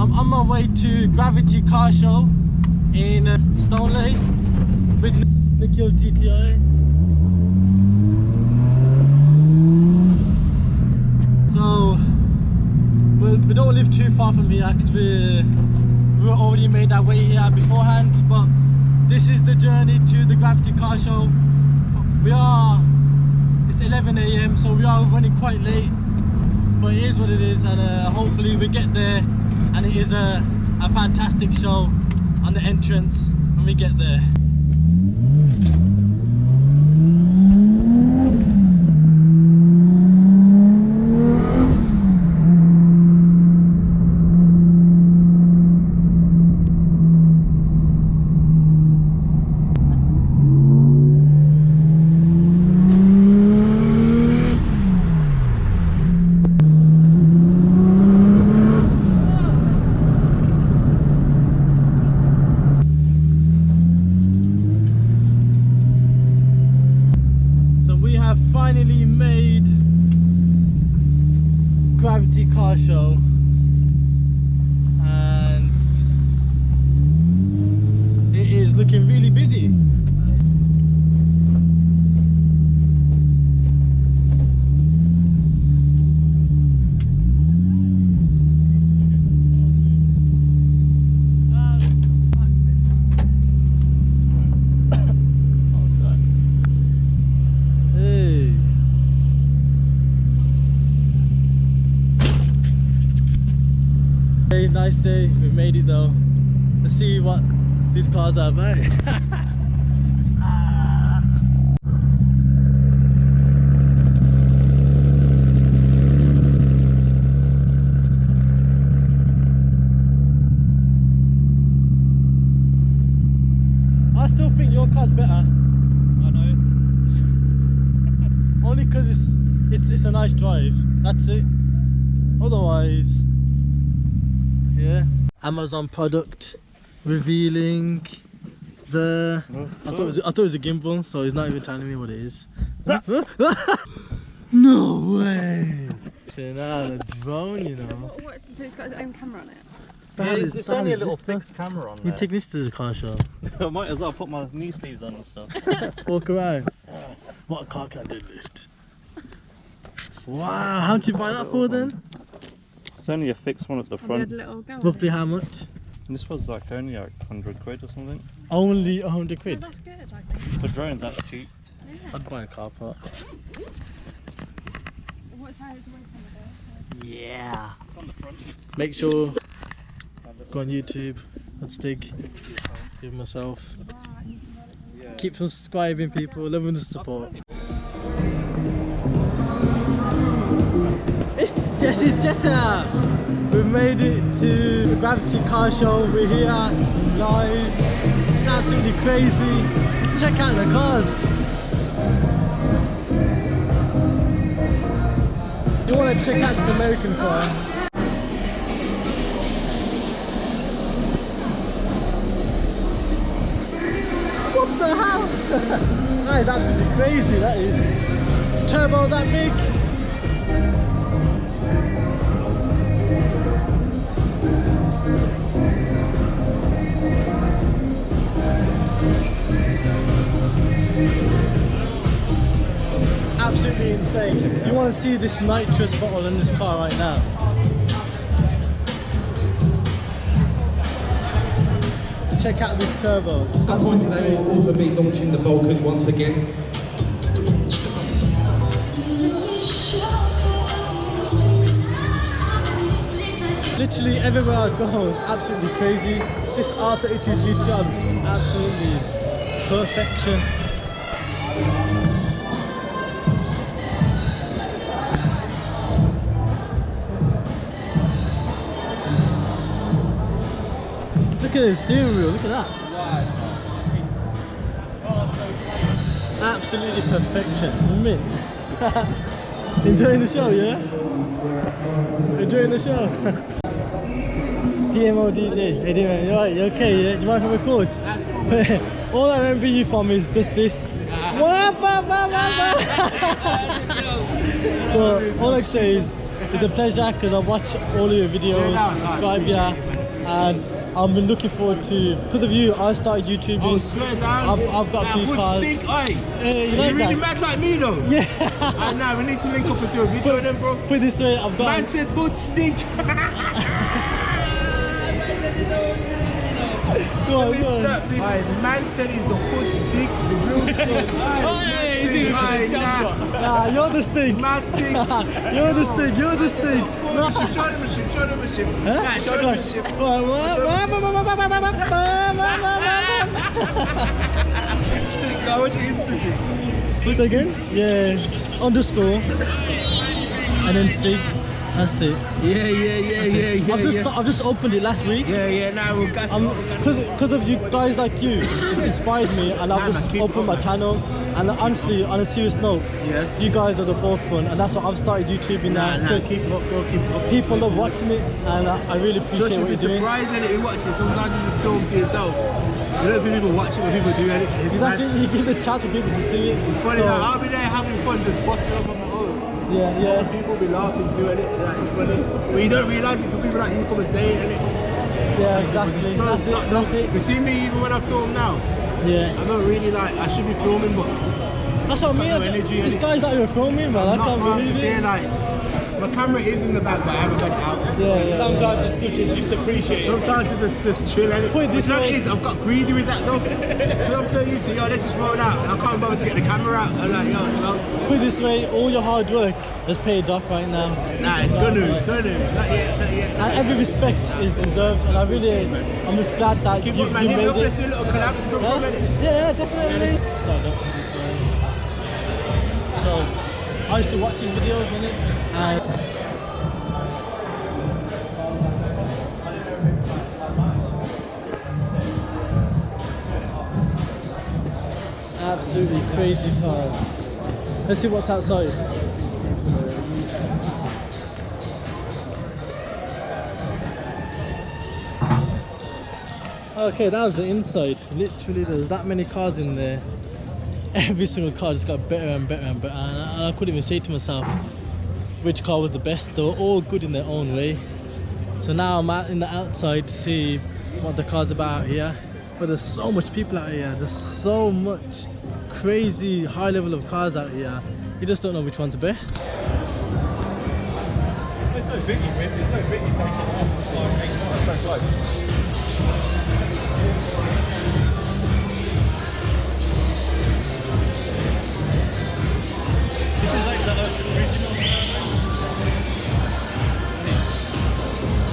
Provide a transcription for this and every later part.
I'm on my way to Gravity Car Show in Stoneleigh with Nikhil TTI. So we don't live too far from here because we already made our way here beforehand, but this is the journey to the Gravity Car Show. It's 11 AM, so we are running quite late, but it is what it is, and hopefully we get there and it is a fantastic show on the entrance when we get there. Finally made Gravity Car Show, and it is looking really busy. Nice day, we made it though. Let's see what these cars are about. I still think your car's better. I know. Only because it's a nice drive, that's it. Otherwise, yeah. Amazon product revealing the. I thought it was a gimbal, so he's not even telling me what it is. No way! Now the drone, you know. What? So it's got its own camera on it. It's only a little fixed camera on there. You take this to the car show. I might as well put my knee sleeves on and stuff. Walk around. What a car can deadlift? Wow, how'd you buy that for then? It's only a fixed one at the front. Roughly how much? And this was like only like 100 quid or something. Only 100 quid? Oh, that's good, I think. For drones, that's cheap. Yeah. I'd buy a car part. What size is the Yeah. It's on the front. Make sure, go on YouTube, let's dig, give myself. Yeah. Keep subscribing people, loving the support. It's Jesse's Jetta! We've made it to the Gravity Car Show. We're here live. It's absolutely crazy. Check out the cars. You want to check out this American car? What the hell? That is absolutely crazy, that is. Turbo that big. Absolutely insane. You want to see this nitrous bottle in this car right now? Check out this turbo. At some point today we'll also be launching the bulkers once again. Literally everywhere I go, it's absolutely crazy. This R32 GTR looks absolutely perfection. Look at the steering wheel, look at that. Absolutely perfection. Mint. Enjoying the show, yeah? Enjoying the show? DMO DJ. Hey, DMO, you alright? You okay, yeah? Do you mind if I record? All I remember you from is just this. But all I can say is, It's a pleasure because I watch all of your videos, subscribe, yeah, and I've been looking forward to, because of you, I started YouTubing. Oh, swear down. I've got a few cars. Stink, oi. You You like really that? mad like me though? Yeah. Nah, we need to link up and do a video then, bro. Put it this way, I've got. Man said hood stink. Go on, go on. Alright, the man said he's the hood stink, the real stink. Nah, you're the stink. Mad thing. You're the stink. You're the stink. No. Show them a ship, show them a ship. Huh? Nah, show them a ship. Stink, I watch it instantly. Say it again? Yeah. Underscore. And then stink. That's it. Yeah. I've just opened it last week. Yeah, now we'll get Because of you guys like you, it's inspired me, and I've just opened my channel. And honestly, on a serious note, you guys are the forefront, and that's why I've started YouTubing now. Because keep it up, bro, keep it up. people love watching it, and I really appreciate what you're doing. Surprised that you watch it. Sometimes you just film to yourself. You don't think people watch it when people do it. Exactly, you give the chance for people to see it. It's funny, like, I'll be there having fun, just bossing up on my own. Yeah. People be laughing too, and it's funny. But you don't realise it until people like you come and say it, innit? Yeah, exactly. That's it. You see me even when I film now? Yeah. I don't really like, I should be filming, but That's what I mean. no energy, These innit? guys that you're filming, man, I I'm can't not believe to say it. like, my camera is in the back, but I haven't got it out. Yeah. Sometimes it's good to just appreciate it. Sometimes it's just chill, innit? Put it this But way. is, I've got greedy with that though. Because I'm so used to, yo, let's just roll out. I can't bother to get the camera out. I'm like, yo, slow. Put it this way, all your hard work has paid off right now. Nah, it's gonna. Not yet. And every respect is deserved, and I'm just glad that Keep you up, man. made it. Let's do a little collab. Yeah, definitely. Start up. So, I used to watch his videos, innit? And absolutely crazy cars. Let's see what's outside. Okay, that was the inside. Literally, there's that many cars in there. Every single car just got better and better and better, and I couldn't even say to myself which car was the best. They were all good in their own way. So now I'm out in the outside to see what the car's about here. But there's so much people out here. There's so much crazy high level of cars out here. You just don't know which one's the best. There's no biggie, man. There's no biggie taking off. That's so close. This is like the original.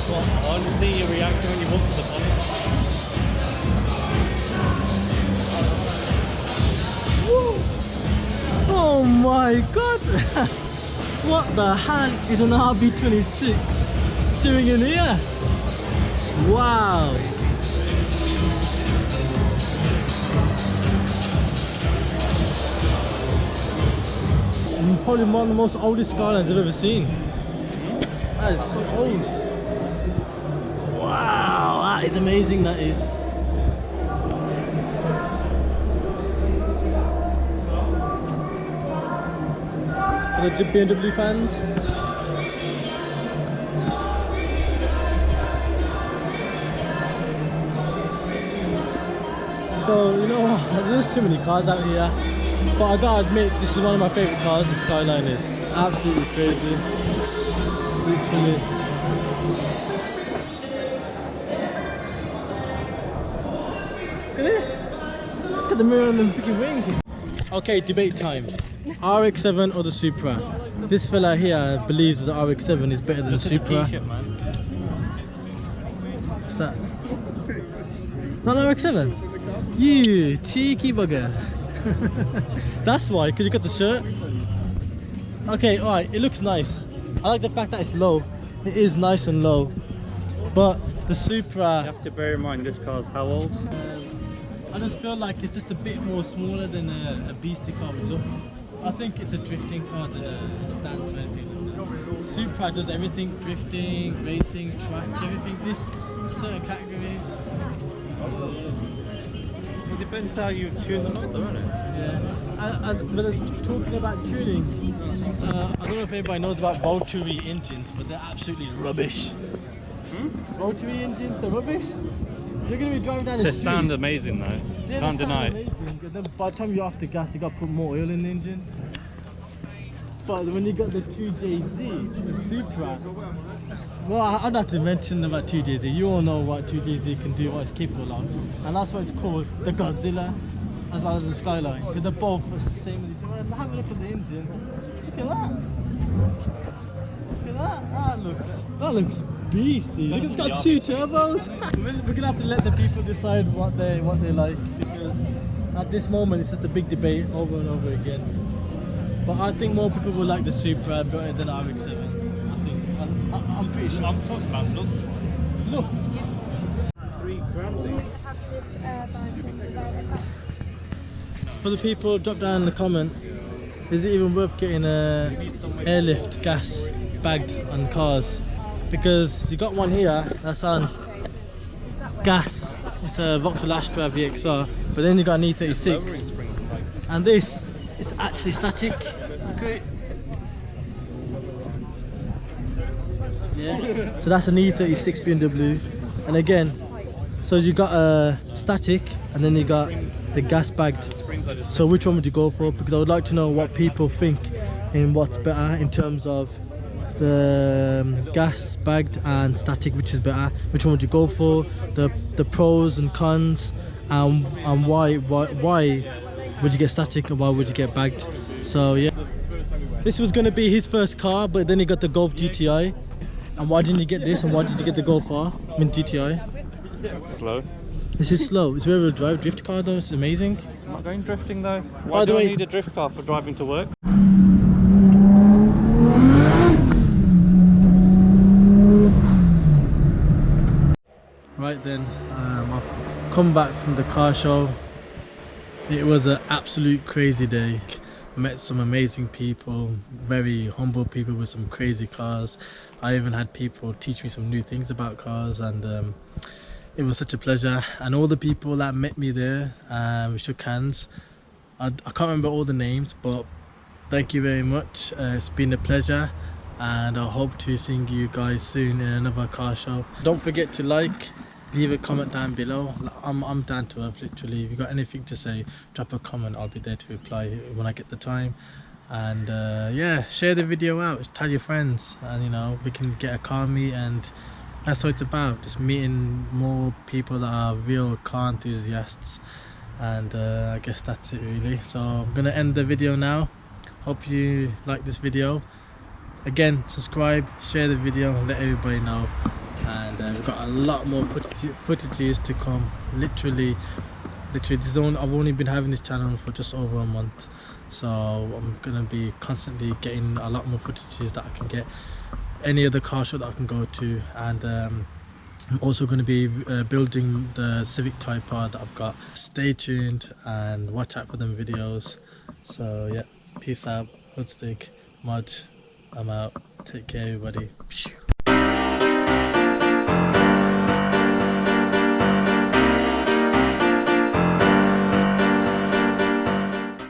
Well, I want to see your reaction when you walk to the bonnet. Oh my god! What the hell is an RB26 doing in here? Wow! Probably one of the most oldest skylines I've ever seen. That is so old. Wow, that is amazing, that is. For the BMW fans. So, you know what, there's too many cars out here. But I gotta admit, this is one of my favourite cars, the Skyline is. Absolutely crazy. Literally. Look at this. Let's get the mirror on the freaking wings. Okay, debate time. RX-7 or the Supra? This fella here believes that the RX-7 is better than the Supra. What's that? Not an RX-7? You cheeky bugger. That's why, because you got the shirt. Okay, alright, it looks nice. I like the fact that it's low. It is nice and low. But the Supra, You have to bear in mind this car's how old? I just feel like it's just a bit more smaller than a beastie car would look. I think it's a drifting car than a stance or anything like that. Supra does everything, drifting, racing, track, everything. This certain categories. It depends how you tune them up, though, isn't it? Yeah. But talking about tuning, I don't know if anybody knows about Valtteri engines, but they're absolutely rubbish. Valtteri engines, they're rubbish. You're going to be driving down the They street. sound amazing, though. Yeah, Can't they sound deny it. amazing. And then by the time you're off the gas, you got to put more oil in the engine. But when you got the 2JZ, the Supra, well, I'd have to mention about 2JZ. You all know what 2JZ can do, what it's capable of. And that's why it's called the Godzilla, as well as the Skyline. Because they're both the same with each other. And have a look at the engine. Look at that. Look at that. That looks beastly. Look, it's got 2 turbos. We're gonna have to let the people decide what they like, because at this moment it's just a big debate over and over again. But I think more people will like the Supra better than RX-7. I'm pretty sure. I'm talking about looks. Looks. For the people, drop down in the comment. Is it even worth getting a airlift gas bagged on cars? Because you got one here that's on gas. It's a Vauxhall Astra VXR, but then you got an E36, and this is actually static. Look at it. Yeah. So that's an E36 BMW, and again, so you got a static, and then you got the gas bagged. So which one would you go for? Because I would like to know what people think in what's better in terms of the gas bagged and static, which is better. Which one would you go for? The pros and cons, and why would you get static and why would you get bagged? So yeah, this was gonna be his first car, but then he got the Golf GTI. And why didn't you get this? And why did you get the Golf R? I mean GTI. Slow. This is slow. It's a rear-wheel drive drift car though. It's amazing. I'm not going drifting though. By Why the do I way- need a drift car for driving to work? Right then, I've come back from the car show. It was an absolute crazy day. I met some amazing people, very humble people with some crazy cars. I even had people teach me some new things about cars, and it was such a pleasure. And all the people that met me there, we shook hands. I can't remember all the names, but thank you very much. It's been a pleasure, and I hope to see you guys soon in another car show. Don't forget to like, leave a comment down below. I'm down to earth, literally. If you got anything to say, drop a comment. I'll be there to reply when I get the time. And yeah, share the video out, tell your friends, and you know, we can get a car meet, and that's what it's about, just meeting more people that are real car enthusiasts. And I guess that's it really. So I'm gonna end the video now. Hope you like this video. Again, subscribe, share the video, and let everybody know. And we've got a lot more footages to come. Literally this I've only been having this channel for just over a month, so I'm gonna be constantly getting a lot more footages that I can get any other car show that I can go to. And I'm also going to be building the Civic Type R that I've got. Stay tuned and watch out for them videos. So yeah, peace out, Hoodstick, Mudge, I'm out. Take care everybody.